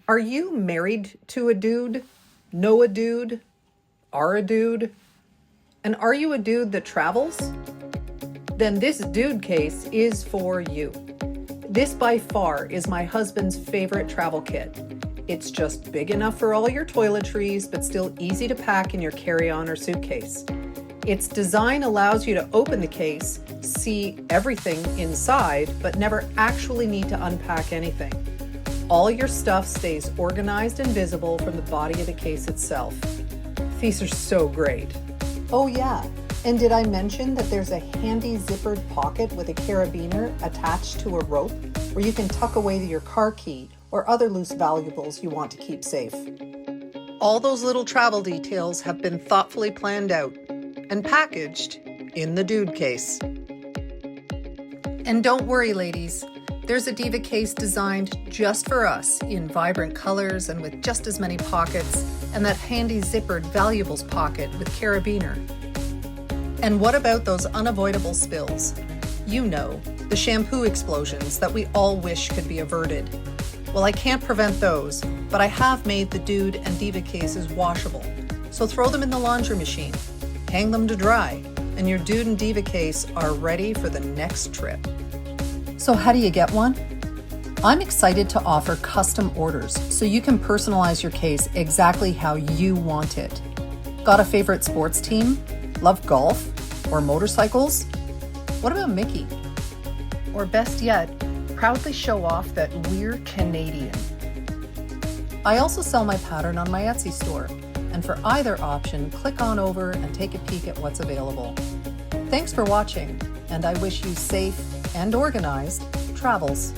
Are you married to a dude? Know a dude? Are a dude? And are you a dude that travels? Then this dude case is for you. This by far is my husband's favorite travel kit. It's just big enough for all your toiletries, but still easy to pack in your carry-on or suitcase. Its design allows you to open the case, see everything inside, but never actually need to unpack anything. All your stuff stays organized and visible from the body of the case itself. These are so great. Oh yeah, and did I mention that there's a handy zippered pocket with a carabiner attached to a rope where you can tuck away your car key or other loose valuables you want to keep safe. All those little travel details have been thoughtfully planned out and packaged in the Dude case. And don't worry, ladies, there's a Diva case designed just for us in vibrant colors and with just as many pockets, and that handy zippered valuables pocket with carabiner. And what about those unavoidable spills? You know, the shampoo explosions that we all wish could be averted. Well, I can't prevent those, but I have made the Dude and Diva cases washable. So throw them in the laundry machine, hang them to dry, and your Dude and Diva case are ready for the next trip. So how do you get one? I'm excited to offer custom orders so you can personalize your case exactly how you want it. Got a favorite sports team? Love golf or motorcycles? What about Mickey? Or best yet, proudly show off that we're Canadian. I also sell my pattern on my Etsy store, and for either option, click on over and take a peek at what's available. Thanks for watching, and I wish you safe and organized travels.